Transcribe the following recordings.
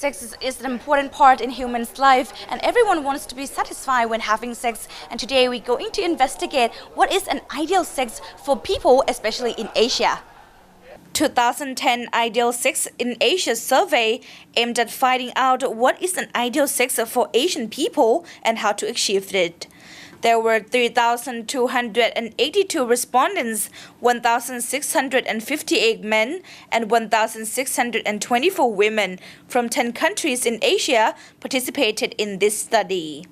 Sex is an important part in human's life, and everyone wants to be satisfied when having sex. And today we're going to investigate what is an ideal sex for people, especially in Asia. 2010 Ideal Sex in Asia survey aimed at finding out what is an ideal sex for Asian people and how to achieve it. There were 3,282 respondents, 1,658 men and 1,624 women from 10 countries in Asia participated in this study.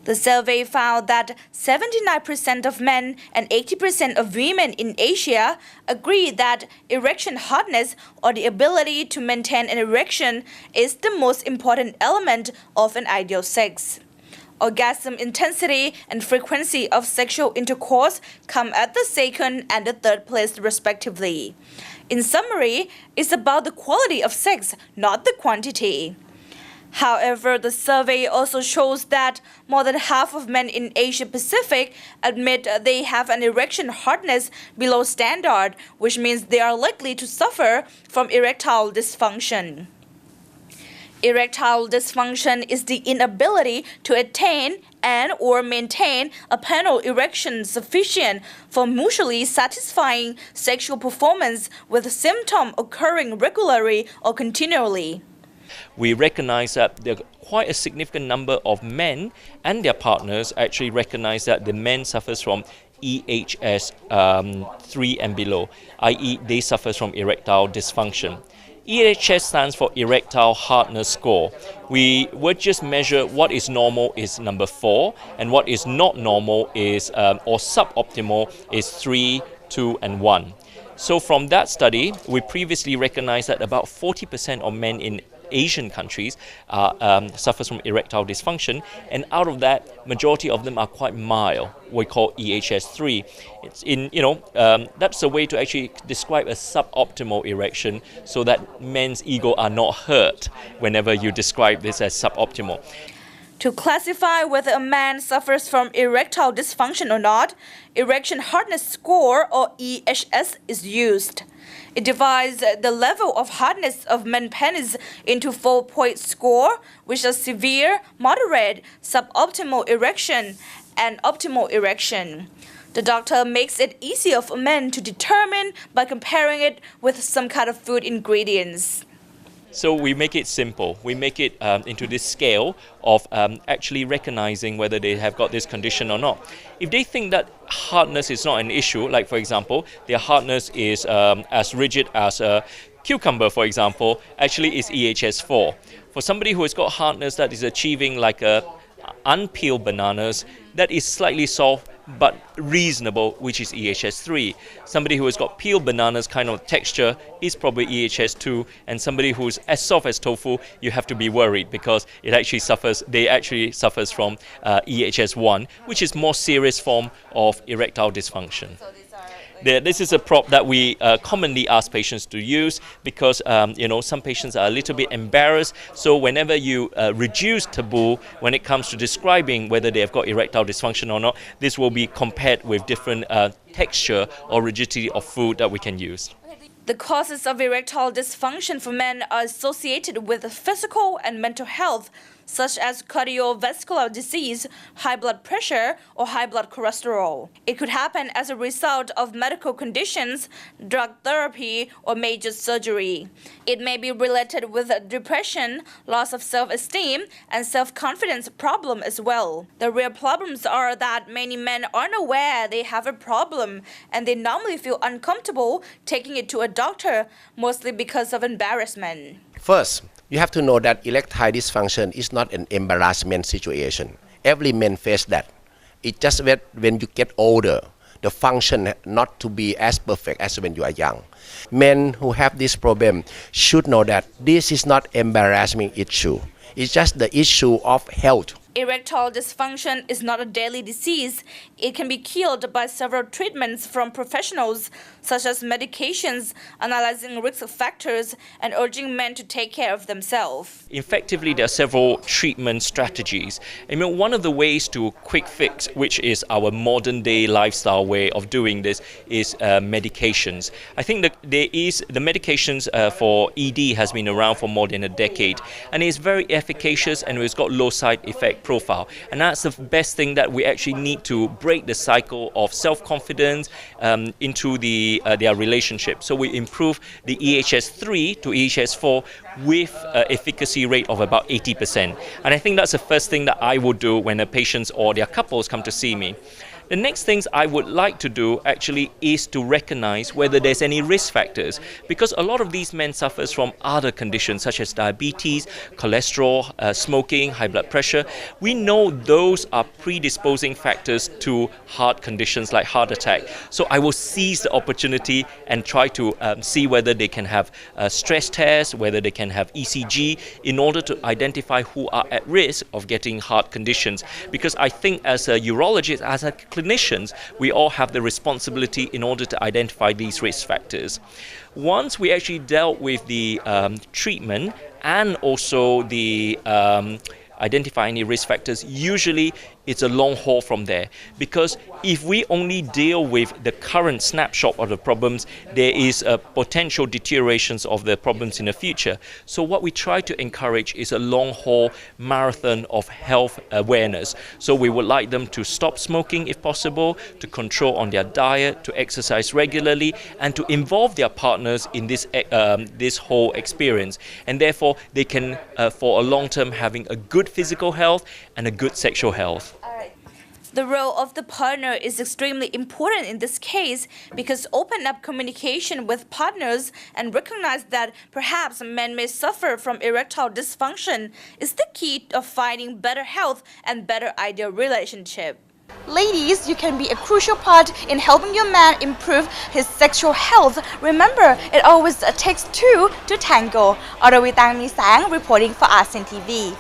The survey found that 79% of men and 80% of women in Asia agree that erection hardness, or the ability to maintain an erection, is the most important element of an ideal sex. Orgasm intensity and frequency of sexual intercourse come at the second and the third place respectively. In summary, it's about the quality of sex, not the quantity. However, the survey also shows that more than half of men in Asia Pacific admit they have an erection hardness below standard, which means they are likely to suffer from erectile dysfunction. Erectile dysfunction is the inability to attain and/or maintain a penile erection sufficient for mutually satisfying sexual performance, with symptoms occurring regularly or continually. We recognize that there are quite a significant number of men and their partners actually recognize that the men suffers from EHS 3 and below, i.e. they suffer from erectile dysfunction. EHS stands for Erectile Hardness Score. We would just measure what is normal is number 4, and what is not normal is or suboptimal is 3, 2 and 1. So from that study, we previously recognized that about 40% of men in Asian countries suffers from erectile dysfunction, and out of that, majority of them are quite mild. We call EHS 3. It's that's a way to actually describe a suboptimal erection, so that men's ego are not hurt whenever you describe this as suboptimal. To classify whether a man suffers from erectile dysfunction or not, Erection Hardness Score, or EHS, is used. It divides the level of hardness of men's penis into 4-point score, which are severe, moderate, suboptimal erection, and optimal erection. The doctor makes it easier for men to determine by comparing it with some kind of food ingredients. So we make it simple. We make it into this scale of actually recognizing whether they have got this condition or not. If they think that hardness is not an issue, like for example, their hardness is as rigid as a cucumber, for example, actually is EHS 4. For somebody who has got hardness that is achieving like a unpeeled bananas, that is slightly soft but reasonable, which is EHS 3. Somebody who has got peeled bananas kind of texture is probably EHS 2, and somebody who's as soft as tofu, you have to be worried because they actually suffers from EHS 1, which is more serious form of erectile dysfunction. This is a prop that we commonly ask patients to use because some patients are a little bit embarrassed. So whenever you reduce taboo when it comes to describing whether they have got erectile dysfunction or not, this will be compared with different texture or rigidity of food that we can use. The causes of erectile dysfunction for men are associated with physical and mental health, such as cardiovascular disease, high blood pressure, or high blood cholesterol. It could happen as a result of medical conditions, drug therapy, or major surgery. It may be related with depression, loss of self-esteem, and self-confidence problem as well. The real problems are that many men aren't aware they have a problem, and they normally feel uncomfortable taking it to a doctor, mostly because of embarrassment. First, you have to know that erectile dysfunction is not an embarrassment situation. Every man faces that. It's just that when you get older, the function not to be as perfect as when you are young. Men who have this problem should know that this is not embarrassing issue. It's just the issue of health. Erectile dysfunction is not a deadly disease. It can be cured by several treatments from professionals, such as medications, analyzing risk factors, and urging men to take care of themselves. Effectively, there are several treatment strategies. I mean, one of the ways to quick fix, which is our modern day lifestyle way of doing this, is medications. I think that the medications for ED has been around for more than a decade, and it's very efficacious and it's got low side effect profile. And that's the best thing, that we actually need to break the cycle of self-confidence into their relationship. So we improve the EHS3 to EHS4 with efficacy rate of about 80%. And I think that's the first thing that I would do when a patient or their couples come to see me. The next things I would like to do actually is to recognize whether there's any risk factors, because a lot of these men suffer from other conditions such as diabetes, cholesterol, smoking, high blood pressure. We know those are predisposing factors to heart conditions like heart attack. So I will seize the opportunity and try to see whether they can have stress tests, whether they can have ECG, in order to identify who are at risk of getting heart conditions. Because I think as a urologist, as a clinicians, we all have the responsibility in order to identify these risk factors. Once we actually dealt with the treatment and also the identify any risk factors, usually it's a long haul from there, because if we only deal with the current snapshot of the problems, there is a potential deteriorations of the problems in the future. So what we try to encourage is a long haul marathon of health awareness. So we would like them to stop smoking if possible, to control on their diet, to exercise regularly, and to involve their partners in this whole experience. And therefore they can for a long term having a good physical health and a good sexual health. The role of the partner is extremely important in this case, because open up communication with partners and recognize that perhaps men may suffer from erectile dysfunction is the key of finding better health and better ideal relationship. Ladies, you can be a crucial part in helping your man improve his sexual health. Remember, it always takes two to tango. Aravitang Misang reporting for ASEAN TV.